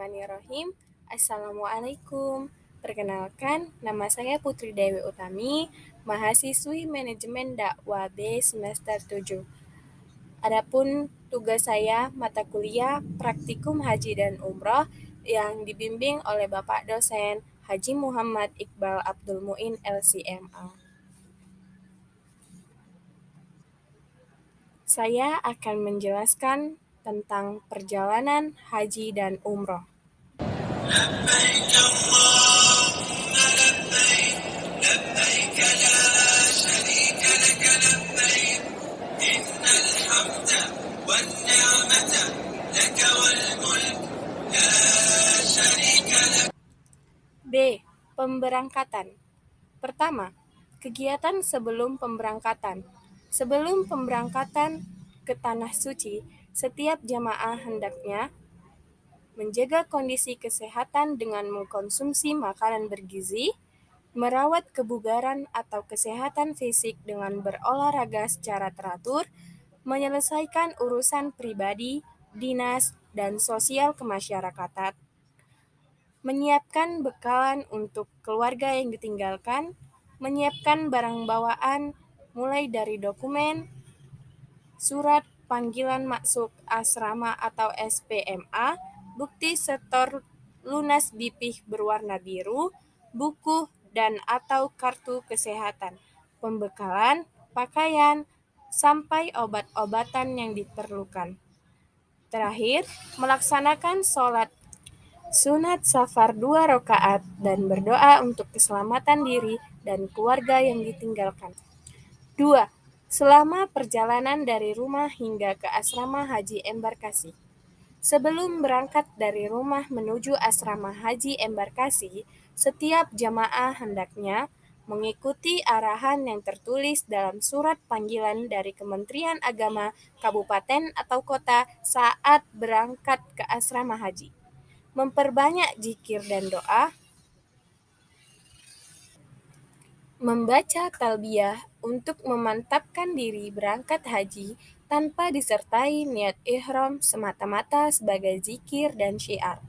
Bismillahirrahmanirrahim. Assalamualaikum. Perkenalkan, nama saya Putri Dewi Utami, mahasiswi Manajemen Dakwah B semester 7. Adapun tugas saya mata kuliah Praktikum Haji dan Umroh yang dibimbing oleh Bapak dosen Haji Muhammad Iqbal Abdul Muin LCMA. Saya akan menjelaskan tentang perjalanan haji dan umroh. لبيك اللهم لبيك لبيك لا شريك لك لبيك إن الحمد والنعمة لك والملك لا شريك لك. B. Pemberangkatan. Pertama, kegiatan sebelum pemberangkatan. Sebelum pemberangkatan ke Tanah Suci, setiap jamaah hendaknya menjaga kondisi kesehatan dengan mengkonsumsi makanan bergizi, merawat kebugaran atau kesehatan fisik dengan berolahraga secara teratur, menyelesaikan urusan pribadi, dinas, dan sosial kemasyarakatan, menyiapkan bekalan untuk keluarga yang ditinggalkan, menyiapkan barang bawaan mulai dari dokumen, surat panggilan masuk asrama atau SPMA, bukti setor lunas BPIH berwarna biru, buku dan atau kartu kesehatan, pembekalan, pakaian, sampai obat-obatan yang diperlukan. Terakhir, melaksanakan sholat sunat safar 2 rakaat dan berdoa untuk keselamatan diri dan keluarga yang ditinggalkan. 2. Selama perjalanan dari rumah hingga ke asrama haji embarkasi. Sebelum berangkat dari rumah menuju asrama haji embarkasi, setiap jamaah hendaknya mengikuti arahan yang tertulis dalam surat panggilan dari Kementerian Agama kabupaten atau kota saat berangkat ke asrama haji. Memperbanyak zikir dan doa, membaca talbiyah untuk memantapkan diri berangkat haji tanpa disertai niat ihram semata-mata sebagai zikir dan syiar.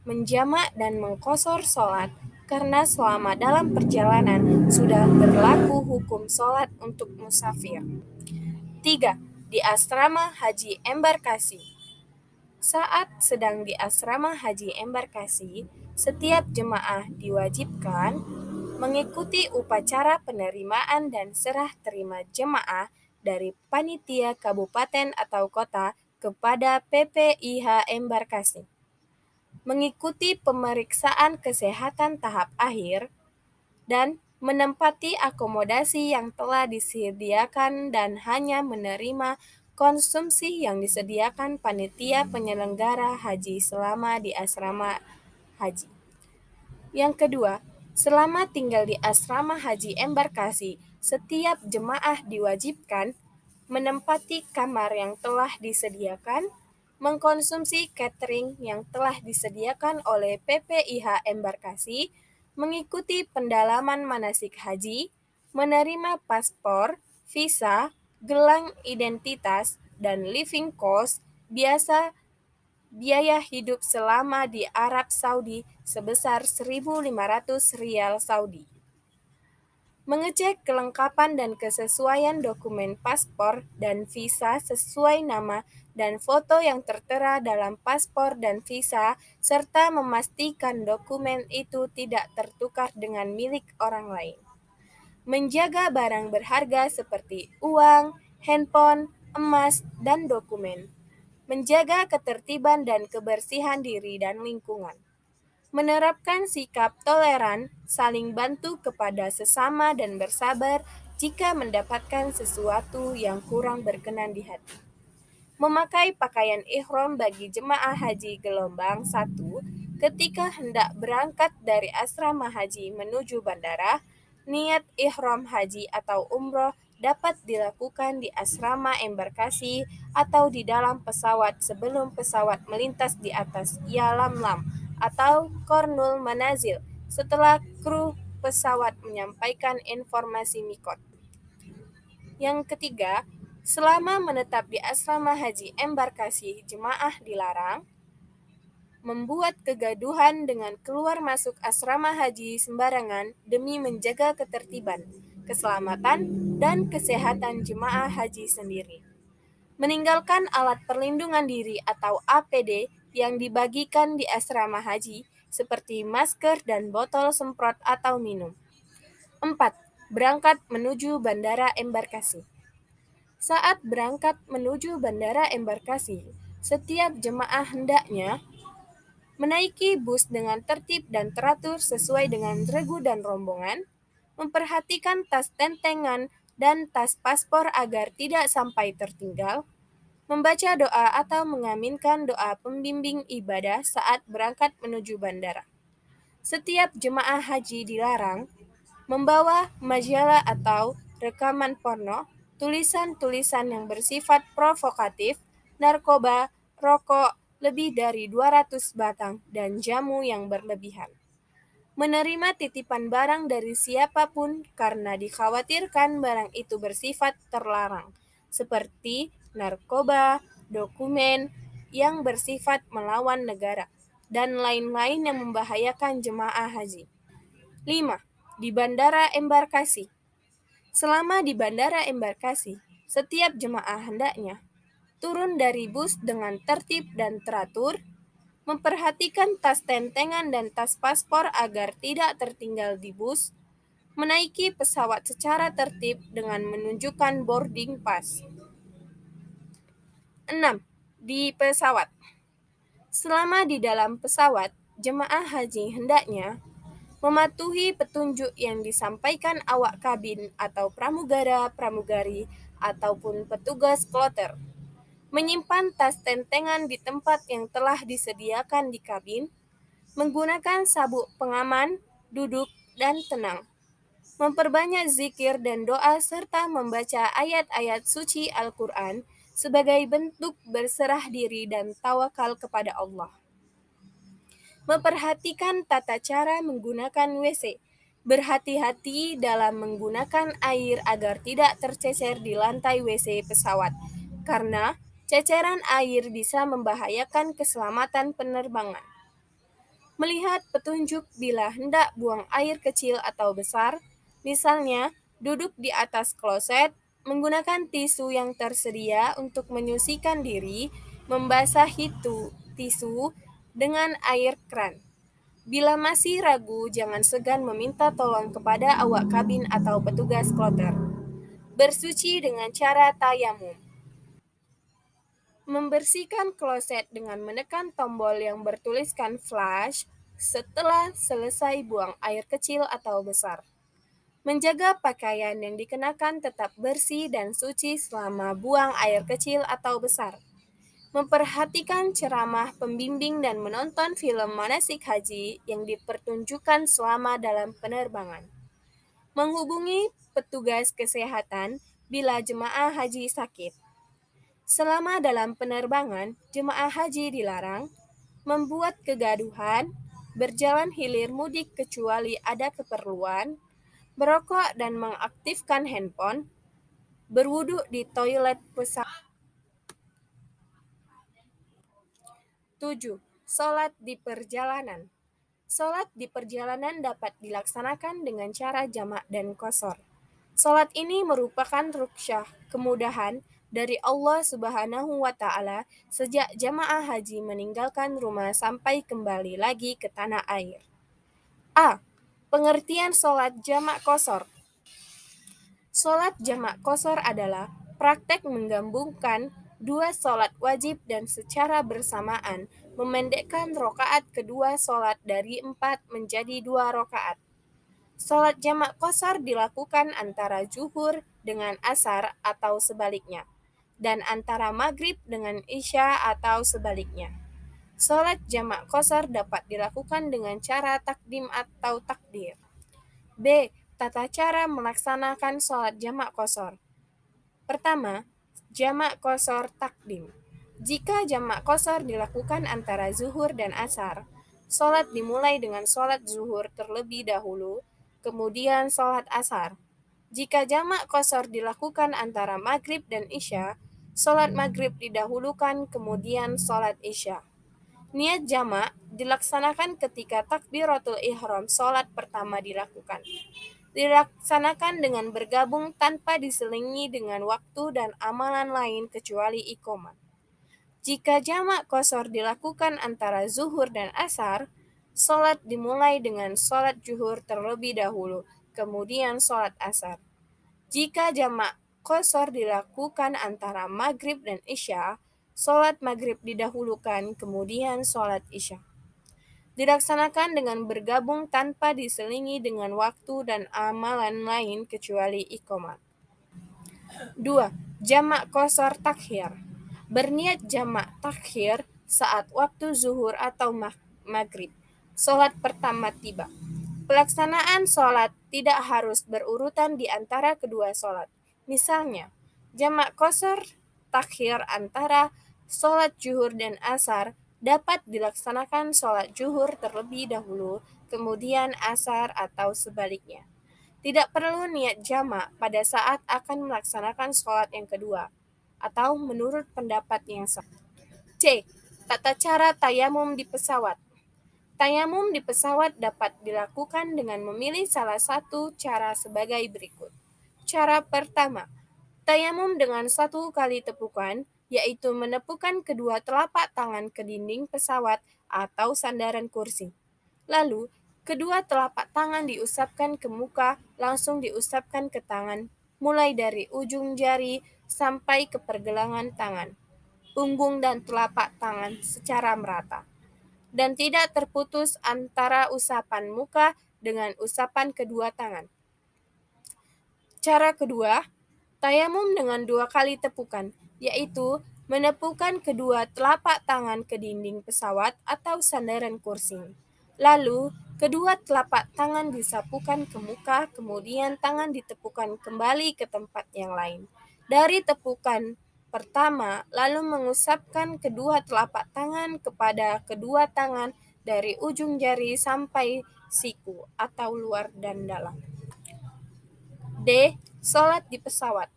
Menjamak dan mengqosor sholat karena selama dalam perjalanan sudah berlaku hukum sholat untuk musafir. 3. Di asrama haji embarkasi. Saat sedang di asrama haji embarkasi, setiap jemaah diwajibkan mengikuti upacara penerimaan dan serah terima jemaah dari panitia kabupaten atau kota kepada PPIH embarkasi, mengikuti pemeriksaan kesehatan tahap akhir, dan menempati akomodasi yang telah disediakan dan hanya menerima konsumsi yang disediakan panitia penyelenggara haji selama di asrama haji. Yang kedua, selama tinggal di asrama haji embarkasi, setiap jemaah diwajibkan menempati kamar yang telah disediakan, mengkonsumsi catering yang telah disediakan oleh PPIH embarkasi, mengikuti pendalaman manasik haji, menerima paspor, visa, gelang identitas, dan living cost biaya hidup selama di Arab Saudi sebesar 1.500 rial Saudi. Mengecek kelengkapan dan kesesuaian dokumen paspor dan visa sesuai nama dan foto yang tertera dalam paspor dan visa, serta memastikan dokumen itu tidak tertukar dengan milik orang lain. Menjaga barang berharga seperti uang, handphone, emas, dan dokumen. Menjaga ketertiban dan kebersihan diri dan lingkungan. Menerapkan sikap toleran, saling bantu kepada sesama dan bersabar jika mendapatkan sesuatu yang kurang berkenan di hati. Memakai pakaian ihram bagi jemaah haji gelombang 1 ketika hendak berangkat dari asrama haji menuju bandara. Niat ihram haji atau umroh dapat dilakukan di asrama embarkasi atau di dalam pesawat sebelum pesawat melintas di atas Yalamlam atau Kornul Manazil setelah kru pesawat menyampaikan informasi mikot. Yang ketiga, selama menetap di asrama haji embarkasi, jemaah dilarang membuat kegaduhan dengan keluar masuk asrama haji sembarangan demi menjaga ketertiban, keselamatan, dan kesehatan jemaah haji sendiri. Meninggalkan alat perlindungan diri atau APD yang dibagikan di asrama haji seperti masker dan botol semprot atau minum. 4. Berangkat menuju Bandara Embarkasi. Saat berangkat menuju Bandara Embarkasi, setiap jemaah hendaknya menaiki bus dengan tertib dan teratur sesuai dengan regu dan rombongan, memperhatikan tas tentengan dan tas paspor agar tidak sampai tertinggal, membaca doa atau mengaminkan doa pembimbing ibadah saat berangkat menuju bandara. Setiap jemaah haji dilarang membawa majalah atau rekaman porno, tulisan-tulisan yang bersifat provokatif, narkoba, rokok lebih dari 200 batang, dan jamu yang berlebihan. Menerima titipan barang dari siapapun karena dikhawatirkan barang itu bersifat terlarang, seperti narkoba, dokumen yang bersifat melawan negara, dan lain-lain yang membahayakan jemaah haji. 5. Di Bandara Embarkasi. Selama di Bandara Embarkasi, setiap jemaah hendaknya turun dari bus dengan tertib dan teratur, memperhatikan tas tentengan dan tas paspor agar tidak tertinggal di bus, menaiki pesawat secara tertib dengan menunjukkan boarding pass. 6. Di pesawat. Selama di dalam pesawat, jemaah haji hendaknya mematuhi petunjuk yang disampaikan awak kabin atau pramugara-pramugari ataupun petugas kloter, menyimpan tas tentengan di tempat yang telah disediakan di kabin, menggunakan sabuk pengaman, duduk, dan tenang, memperbanyak zikir dan doa serta membaca ayat-ayat suci Al-Quran sebagai bentuk berserah diri dan tawakal kepada Allah. Memperhatikan tata cara menggunakan WC. Berhati-hati dalam menggunakan air agar tidak tercecer di lantai WC pesawat, karena ceceran air bisa membahayakan keselamatan penerbangan. Melihat petunjuk bila hendak buang air kecil atau besar, misalnya duduk di atas kloset, menggunakan tisu yang tersedia untuk menyucikan diri, membasahi tisu dengan air kran. Bila masih ragu, jangan segan meminta tolong kepada awak kabin atau petugas kloter. Bersuci dengan cara tayamum. Membersihkan kloset dengan menekan tombol yang bertuliskan flush setelah selesai buang air kecil atau besar. Menjaga pakaian yang dikenakan tetap bersih dan suci selama buang air kecil atau besar. Memperhatikan ceramah pembimbing dan menonton film manasik haji yang dipertunjukkan selama dalam penerbangan. Menghubungi petugas kesehatan bila jemaah haji sakit. Selama dalam penerbangan, jemaah haji dilarang membuat kegaduhan, berjalan hilir mudik kecuali ada keperluan, merokok dan mengaktifkan handphone, berwudu di toilet pesawat. 7. Salat di perjalanan. Salat di perjalanan dapat dilaksanakan dengan cara jamak dan qashar. Salat ini merupakan rukhsah, kemudahan dari Allah Subhanahu wa Ta'ala sejak jamaah haji meninggalkan rumah sampai kembali lagi ke tanah air. A. Pengertian salat jamak qashar. Salat jamak qashar adalah praktek menggabungkan dua salat wajib dan secara bersamaan memendekkan rokaat kedua salat dari 4 menjadi 2 rokaat. Salat jamak qashar dilakukan antara zuhur dengan asar atau sebaliknya, dan antara maghrib dengan isya atau sebaliknya. Salat jamak qashar dapat dilakukan dengan cara takdim atau takdir. B. Tata cara melaksanakan salat jamak qashar. Pertama, jamak qashar takdim. Jika jamak qashar dilakukan antara zuhur dan asar, salat dimulai dengan salat zuhur terlebih dahulu, kemudian salat asar. Jika jamak qashar dilakukan antara maghrib dan isya, salat maghrib didahulukan, kemudian salat isya. Niat jamak dilaksanakan ketika takbiratul ihram sholat pertama dilakukan. Dilaksanakan dengan bergabung tanpa diselingi dengan waktu dan amalan lain kecuali iqamah. Jika jamak qashar dilakukan antara zuhur dan asar, sholat dimulai dengan sholat zuhur terlebih dahulu, kemudian sholat asar. Jika jamak qashar dilakukan antara maghrib dan isya, sholat maghrib didahulukan, kemudian sholat isya. Dilaksanakan dengan bergabung tanpa diselingi dengan waktu dan amalan lain kecuali iqamah. 2. Jamak qashar takhir. Berniat jamak takhir saat waktu zuhur atau maghrib. Sholat pertama tiba. Pelaksanaan sholat tidak harus berurutan di antara kedua sholat. Misalnya, jamak qashar takhir antara sholat zuhur dan asar dapat dilaksanakan sholat zuhur terlebih dahulu, kemudian asar atau sebaliknya. Tidak perlu niat jamak pada saat akan melaksanakan sholat yang kedua, atau menurut pendapat yang sah. C. Tata cara tayamum di pesawat. Tayamum di pesawat dapat dilakukan dengan memilih salah satu cara sebagai berikut. Cara pertama, tayamum dengan 1 kali tepukan, yaitu menepukkan kedua telapak tangan ke dinding pesawat atau sandaran kursi. Lalu, kedua telapak tangan diusapkan ke muka, langsung diusapkan ke tangan, mulai dari ujung jari sampai ke pergelangan tangan, punggung dan telapak tangan secara merata, dan tidak terputus antara usapan muka dengan usapan kedua tangan. Cara kedua, tayamum dengan 2 kali tepukan, yaitu menepukkan kedua telapak tangan ke dinding pesawat atau sandaran kursi. Lalu, kedua telapak tangan disapukan ke muka, kemudian tangan ditepukan kembali ke tempat yang lain. Dari tepukan pertama, lalu mengusapkan kedua telapak tangan kepada kedua tangan dari ujung jari sampai siku atau luar dan dalam. D. Sholat di pesawat.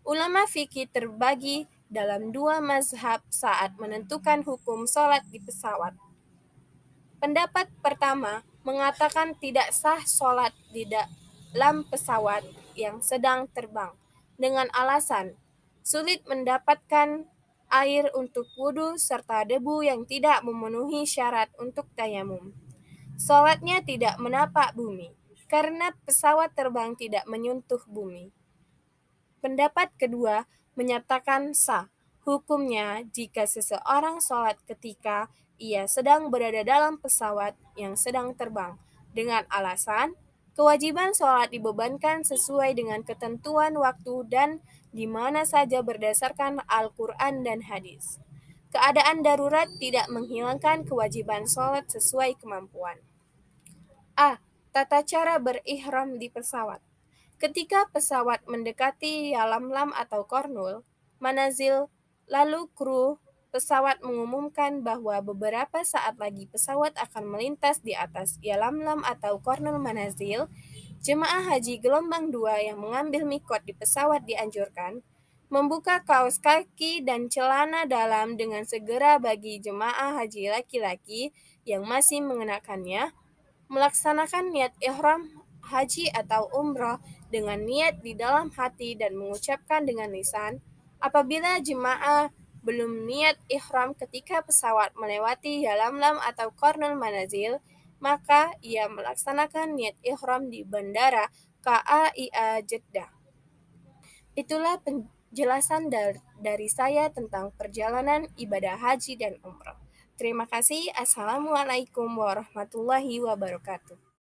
Ulama fikih terbagi dalam 2 mazhab saat menentukan hukum sholat di pesawat. Pendapat pertama mengatakan tidak sah sholat di dalam pesawat yang sedang terbang dengan alasan sulit mendapatkan air untuk wudhu serta debu yang tidak memenuhi syarat untuk tayamum. Sholatnya tidak menapak bumi karena pesawat terbang tidak menyentuh bumi. Pendapat kedua menyatakan sah hukumnya jika seseorang sholat ketika ia sedang berada dalam pesawat yang sedang terbang, dengan alasan kewajiban sholat dibebankan sesuai dengan ketentuan waktu dan di mana saja berdasarkan Al-Quran dan hadis. Keadaan darurat tidak menghilangkan kewajiban sholat sesuai kemampuan. A. Tata cara berihram di pesawat. Ketika pesawat mendekati Yalamlam atau Kornul, Manazil, lalu kru pesawat mengumumkan bahwa beberapa saat lagi pesawat akan melintas di atas Yalamlam atau Kornul Manazil, jemaah haji gelombang 2 yang mengambil mikot di pesawat dianjurkan membuka kaos kaki dan celana dalam dengan segera bagi jemaah haji laki-laki yang masih mengenakannya, melaksanakan niat ihram haji atau umroh dengan niat di dalam hati dan mengucapkan dengan lisan. Apabila jemaah belum niat ihram ketika pesawat melewati Yalamlam atau Kornul Manazil, maka ia melaksanakan niat ihram di Bandara KAIA Jeddah. Itulah penjelasan dari saya tentang perjalanan ibadah haji dan umroh. Terima kasih. Assalamualaikum warahmatullahi wabarakatuh.